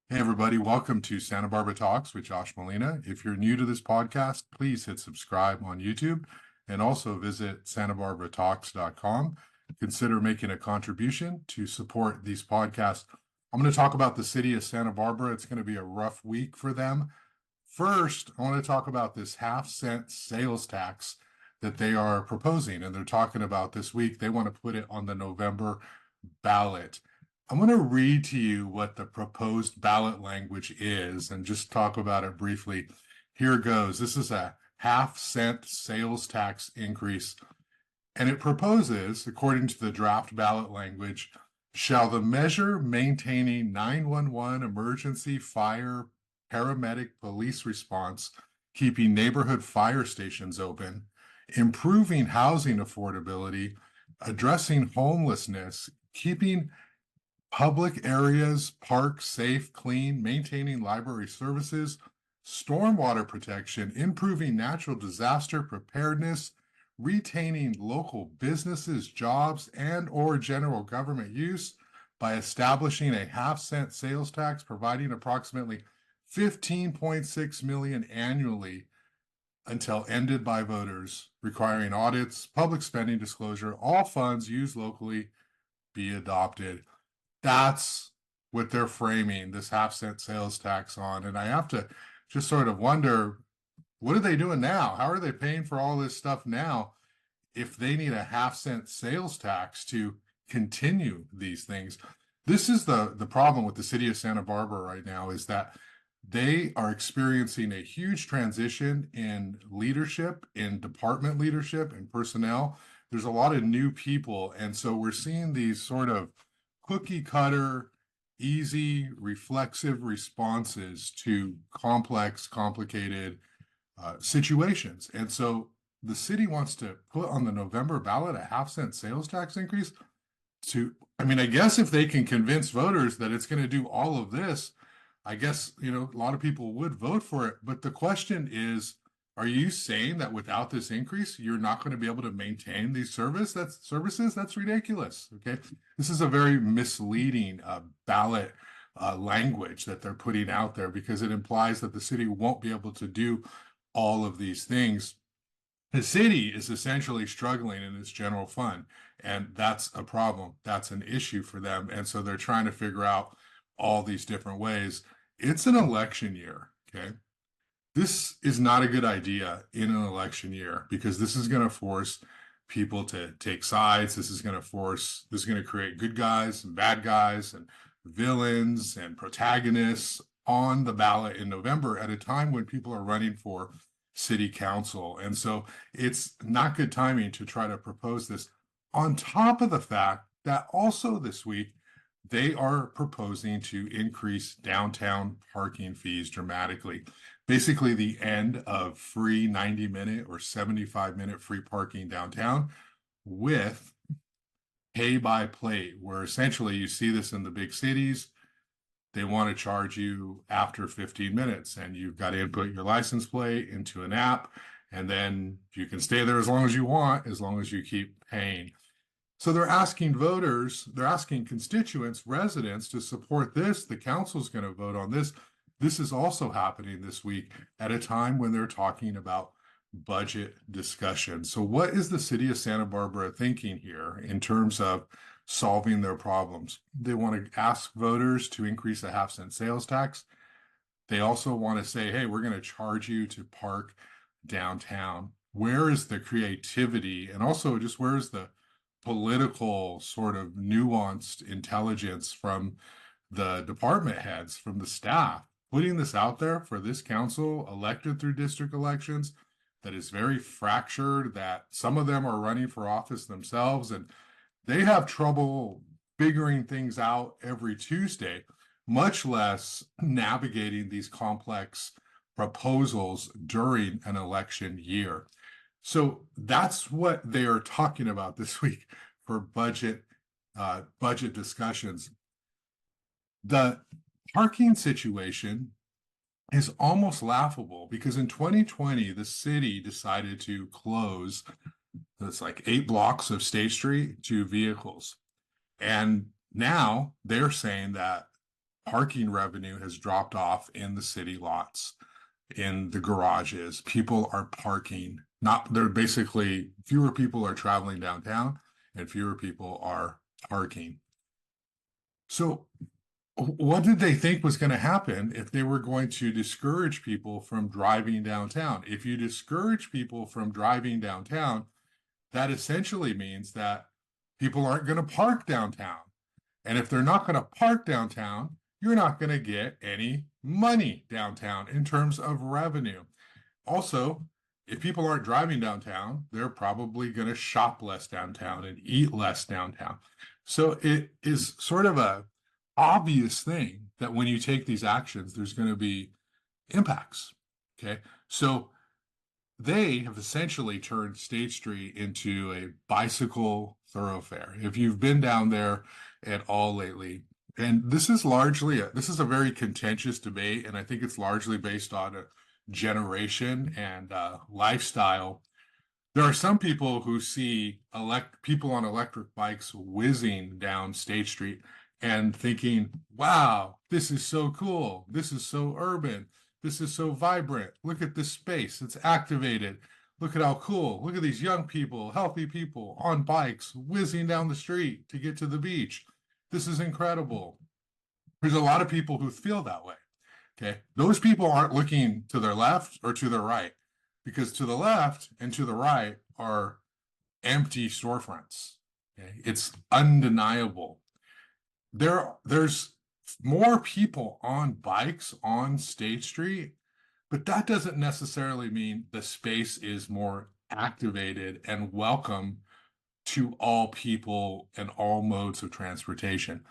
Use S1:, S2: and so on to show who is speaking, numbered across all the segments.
S1: Hey, everybody, welcome to Santa Barbara Talks with Josh Molina. If you're new to this podcast, please hit subscribe on YouTube and also visit santabarbaratalks.com. Consider making a contribution to support these podcasts. I'm going to talk about the city of Santa Barbara. It's going to be a rough week for them. First, I want to talk about this half-cent sales tax that they are proposing, and they're talking about this week. They want to put it on the November ballot. I'm going to read to you what the proposed ballot language is and just talk about it briefly. Here goes. This is a half-cent sales tax increase, and it proposes, according to the draft ballot language, shall the measure maintaining 911 emergency fire paramedic police response, keeping neighborhood fire stations open, improving housing affordability, addressing homelessness, keeping public areas, parks safe, clean, maintaining library services, stormwater protection, improving natural disaster preparedness, retaining local businesses, jobs, and or general government use by establishing a half-cent sales tax, providing approximately 15.6 million annually until ended by voters, requiring audits, public spending disclosure, all funds used locally be adopted. That's what they're framing this half-cent sales tax on. And I have to just sort of wonder, what are they doing now? How are they paying for all this stuff now if they need a half-cent sales tax to continue these things? This is the problem with the city of Santa Barbara right now, is that they are experiencing a huge transition in leadership, in department leadership and personnel. There's a lot of new people. And so we're seeing these sort of cookie cutter, easy, reflexive responses to complex, complicated situations. And so the city wants to put on the November ballot a half-cent sales tax increase to, I mean, I guess if they can convince voters that it's going to do all of this, I guess, a lot of people would vote for it. But the question is, are you saying that without this increase, you're not going to be able to maintain these services? That's ridiculous. Okay. This is a very misleading ballot language that they're putting out there, because it implies that the city won't be able to do all of these things. The city is essentially struggling in its general fund, and that's a problem. That's an issue for them. And so they're trying to figure out all these different ways. It's an election year. Okay. This is not a good idea in an election year, because this is going to force people to take sides. This is going to create good guys and bad guys and villains and protagonists on the ballot in November at a time when people are running for city council. And so it's not good timing to try to propose this, on top of the fact that also this week they are proposing to increase downtown parking fees dramatically. Basically, the end of free 90-minute or 75-minute free parking downtown with pay by plate, where essentially you see this in the big cities. They want to charge you after 15 minutes, and you've got to input your license plate into an app, and then you can stay there as long as you want, as long as you keep paying. So they're asking constituents, residents to support this. The council's going to vote on this. This is also happening this week at a time when they're talking about budget discussion. So what is the city of Santa Barbara thinking here in terms of solving their problems? They want to ask voters to increase a half-cent sales tax. They also want to say, hey, we're going to charge you to park downtown. Where is the creativity? And also, just where is the political sort of nuanced intelligence from the department heads, from the staff, putting this out there for this council elected through district elections that is very fractured, that some of them are running for office themselves, and they have trouble figuring things out every Tuesday, much less navigating these complex proposals during an election year. So that's what they are talking about this week for budget discussions. The parking situation is almost laughable, because in 2020, the city decided to close, it's like 8 blocks of State Street to vehicles. And now they're saying that parking revenue has dropped off in the city lots, in the garages. People are parking. They're basically, fewer people are traveling downtown and fewer people are parking. So what did they think was going to happen if they were going to discourage people from driving downtown? If you discourage people from driving downtown, that essentially means that people aren't going to park downtown. And if they're not going to park downtown, you're not going to get any money downtown in terms of revenue. Also, if people aren't driving downtown, they're probably going to shop less downtown and eat less downtown. So it is sort of a obvious thing that when you take these actions, there's going to be impacts. Okay. So they have essentially turned State Street into a bicycle thoroughfare. If you've been down there at all lately, and this is a very contentious debate, and I think it's largely based on a generation and lifestyle. There are some people who see people on electric bikes whizzing down State Street and thinking, wow, this is so cool. This is so urban. This is so vibrant. Look at this space. It's activated. Look at how cool. Look at these young people, healthy people on bikes whizzing down the street to get to the beach. This is incredible. There's a lot of people who feel that way. Okay. Those people aren't looking to their left or to their right, because to the left and to the right are empty storefronts. Okay. It's undeniable. There's more people on bikes on State Street, but that doesn't necessarily mean the space is more activated and welcome to all people and all modes of transportation.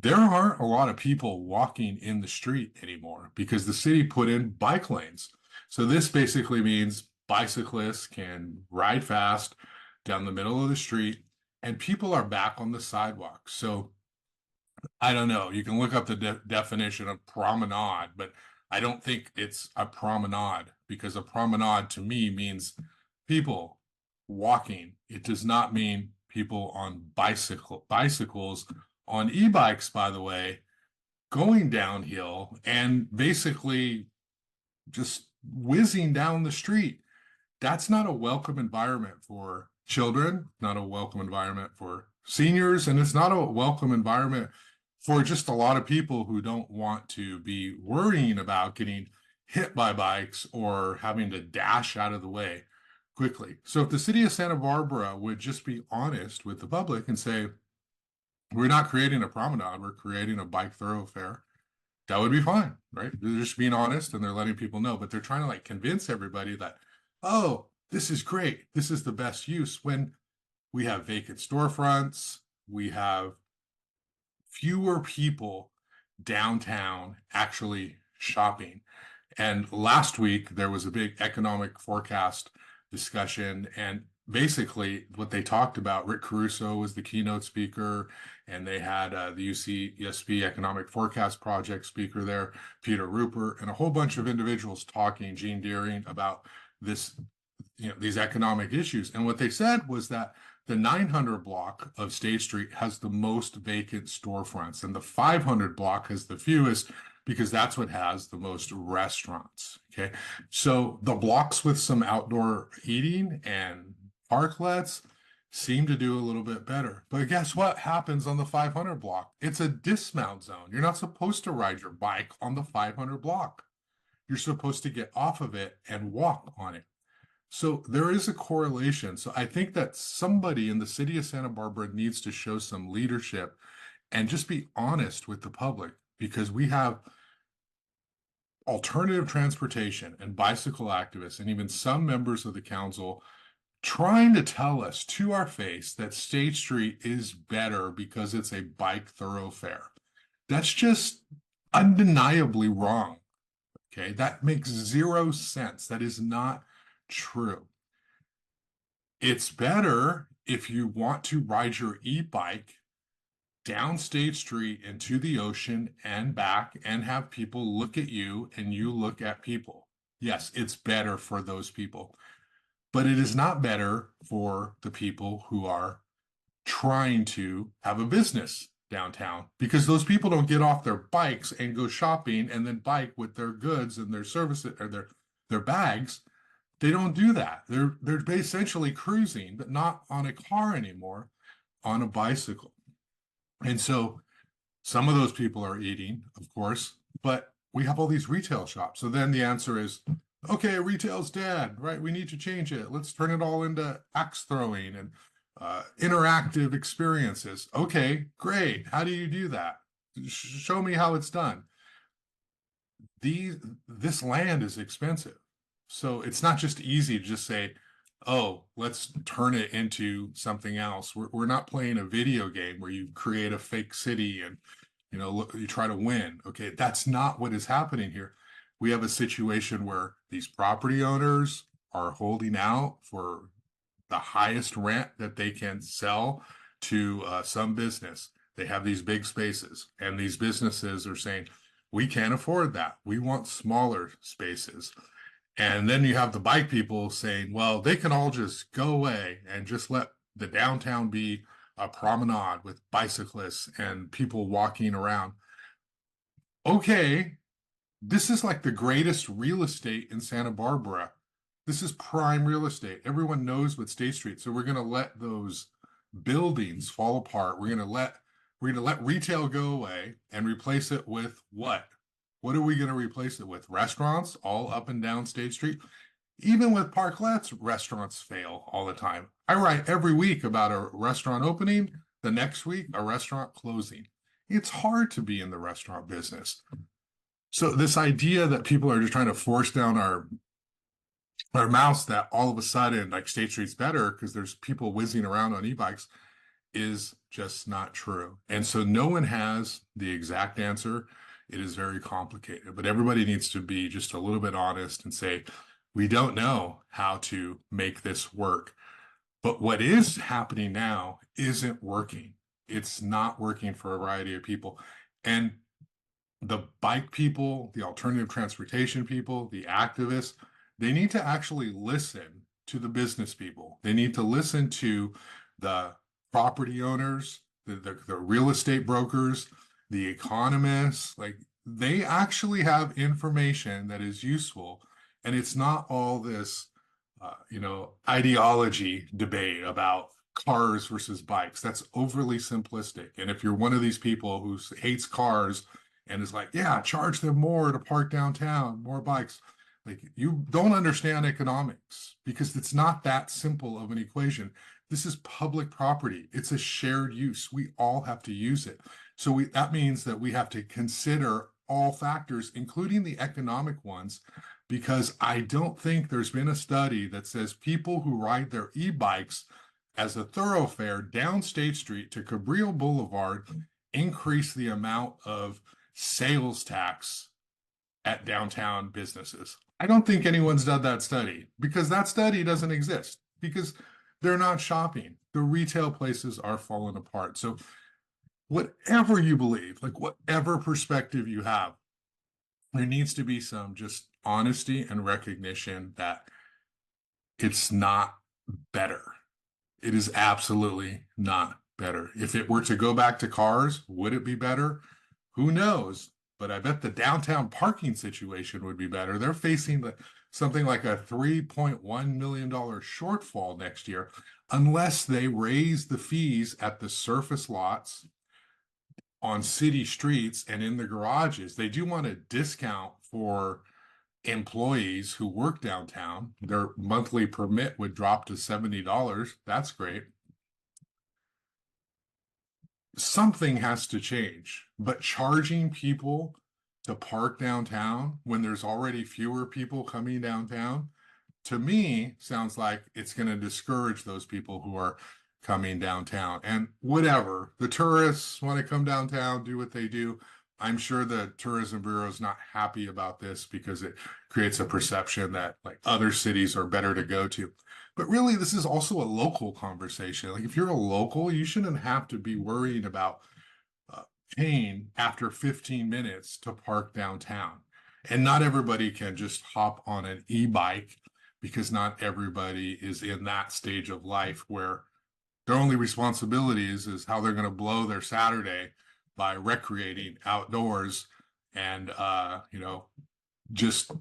S1: There aren't a lot of people walking in the street anymore because the city put in bike lanes. So this basically means bicyclists can ride fast down the middle of the street and people are back on the sidewalk. So I don't know. You can look up the definition of promenade, but I don't think it's a promenade, because a promenade to me means people walking. It does not mean people on bicycles, on e-bikes, by the way, going downhill and basically just whizzing down the street. That's not a welcome environment for children, not a welcome environment for seniors, and it's not a welcome environment for just a lot of people who don't want to be worrying about getting hit by bikes or having to dash out of the way quickly. So if the city of Santa Barbara would just be honest with the public and say, we're not creating a promenade, we're creating a bike thoroughfare, that would be fine, right? They're just being honest and they're letting people know, but they're trying to like convince everybody that, oh, this is great, this is the best use, when we have vacant storefronts, we have fewer people downtown actually shopping. And last week, there was a big economic forecast discussion. And basically, what they talked about, Rick Caruso was the keynote speaker, and they had the UCSB Economic Forecast Project speaker there, Peter Rupert, and a whole bunch of individuals talking, Gene Deering, about this, these economic issues. And what they said was that the 900 block of State Street has the most vacant storefronts, and the 500 block has the fewest, because that's what has the most restaurants. Okay. So the blocks with some outdoor eating and parklets seem to do a little bit better. But guess what happens on the 500 block? It's a dismount zone. You're not supposed to ride your bike on the 500 block. You're supposed to get off of it and walk on it. So there is a correlation. So I think that somebody in the city of Santa Barbara needs to show some leadership and just be honest with the public, because we have alternative transportation and bicycle activists and even some members of the council trying to tell us to our face that State Street is better because it's a bike thoroughfare. That's just undeniably wrong. Okay, that makes zero sense. That is not true. It's better if you want to ride your e-bike down State Street into the ocean and back and have people look at you and you look at people. Yes, it's better for those people, but it is not better for the people who are trying to have a business downtown, because those people don't get off their bikes and go shopping and then bike with their goods and their services or their bags. They don't do that. They're essentially cruising, but not on a car anymore, on a bicycle. And so some of those people are eating, of course, but we have all these retail shops. So then the answer is, okay, retail's dead, right? We need to change it. Let's turn it all into axe throwing and interactive experiences. Okay, great. How do you do that? Show me how it's done. This land is expensive. So it's not just easy to just say, oh, let's turn it into something else. We're not playing a video game where you create a fake city and you try to win. Okay, that's not what is happening here. We have a situation where these property owners are holding out for the highest rent that they can sell to some business. They have these big spaces, and these businesses are saying, we can't afford that. We want smaller spaces. And then you have the bike people saying, well, they can all just go away and just let the downtown be a promenade with bicyclists and people walking around. Okay, this is like the greatest real estate in Santa Barbara. This is prime real estate. Everyone knows what State Street. So we're going to let those buildings fall apart. We're going to let retail go away and replace it with what? What are we going to replace it with? Restaurants all up and down State Street? Even with parklets, restaurants fail all the time. I write every week about a restaurant opening, the next week, a restaurant closing. It's hard to be in the restaurant business. So this idea that people are just trying to force down our mouths that all of a sudden, like, State Street's better because there's people whizzing around on e-bikes is just not true. And so no one has the exact answer. It is very complicated, but everybody needs to be just a little bit honest and say, we don't know how to make this work. But what is happening now isn't working. It's not working for a variety of people. And the bike people, the alternative transportation people, the activists, they need to actually listen to the business people. They need to listen to the property owners, the real estate brokers, the economists. Like, they actually have information that is useful, and it's not all this ideology debate about cars versus bikes. That's overly simplistic. And if you're one of these people who hates cars and is like, yeah, charge them more to park downtown, more bikes, like, you don't understand economics, because it's not that simple of an equation. This is public property. It's a shared use. We all have to use it. So that means that we have to consider all factors, including the economic ones, because I don't think there's been a study that says people who ride their e-bikes as a thoroughfare down State Street to Cabrillo Boulevard increase the amount of sales tax at downtown businesses. I don't think anyone's done that study, because that study doesn't exist, because they're not shopping. The retail places are falling apart. So whatever you believe, like whatever perspective you have, there needs to be some just honesty and recognition that it's not better. It is absolutely not better. If it were to go back to cars, would it be better? Who knows? But I bet the downtown parking situation would be better. They're facing something like a $3.1 million shortfall next year, unless they raise the fees at the surface lots, on city streets, and in the garages. They do want a discount for employees who work downtown. Their monthly permit would drop to $70. That's great. Something has to change, but charging people to park downtown when there's already fewer people coming downtown, to me, sounds like it's going to discourage those people who are coming downtown. And whatever, the tourists want to come downtown, do what they do. I'm sure the Tourism Bureau is not happy about this, because it creates a perception that, like, other cities are better to go to. But really, this is also a local conversation. Like, if you're a local, you shouldn't have to be worried about paying after 15 minutes to park downtown. And not everybody can just hop on an e-bike, because not everybody is in that stage of life where their only responsibility is how they're going to blow their Saturday by recreating outdoors and, just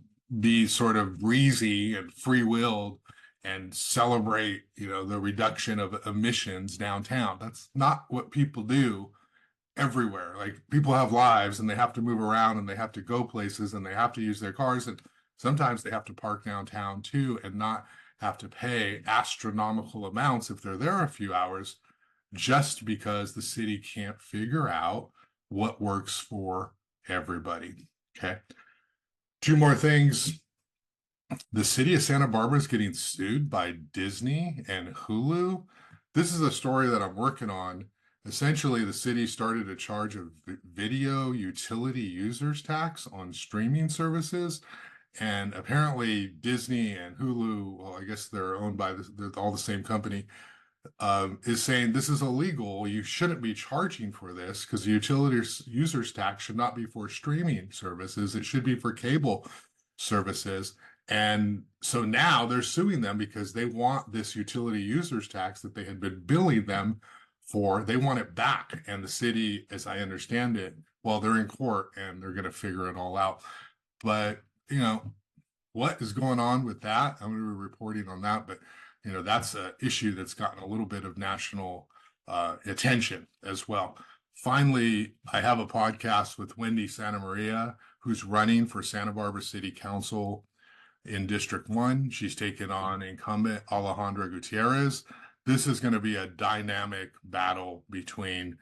S1: be sort of breezy and free-willed and celebrate, the reduction of emissions downtown. That's not what people do everywhere. Like, people have lives and they have to move around and they have to go places and they have to use their cars, and sometimes they have to park downtown too and not have to pay astronomical amounts if they're there a few hours, just because the city can't figure out what works for everybody. Okay. Two more things. The city of Santa Barbara is getting sued by Disney and Hulu. This is a story that I'm working on. Essentially, the city started a charge of video utility users tax on streaming services. And apparently Disney and Hulu, well, I guess they're owned by they're all the same company, is saying this is illegal. You shouldn't be charging for this because the utility users tax should not be for streaming services. It should be for cable services. And so now they're suing them because they want this utility users tax that they had been billing them for. They want it back. And the city, as I understand it, well, they're in court and they're going to figure it all out. But, what is going on with that? I'm going to be reporting on that. But, that's an issue that's gotten a little bit of national attention as well. Finally, I have a podcast with Wendy Santamaria, who's running for Santa Barbara City Council in District 1. She's taken on incumbent Alejandra Gutierrez. This is going to be a dynamic battle between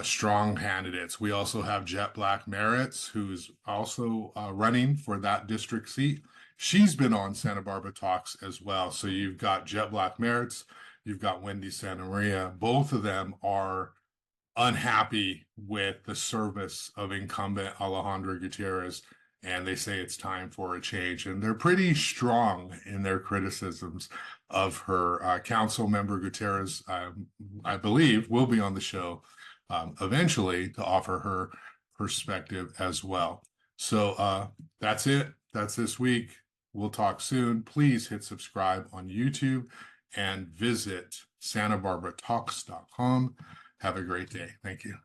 S1: strong candidates. We also have Jet Black Merritt's, who's also running for that district seat. She's been on Santa Barbara Talks as well. So you've got Jet Black Merritt's, you've got Wendy Santamaria. Both of them are unhappy with the service of incumbent Alejandra Gutierrez, and they say it's time for a change. And they're pretty strong in their criticisms of her. Council member Gutierrez, I believe, will be on the show eventually to offer her perspective as well. So that's it. That's this week. We'll talk soon. Please hit subscribe on YouTube and visit SantaBarbaraTalks.com. Have a great day. Thank you.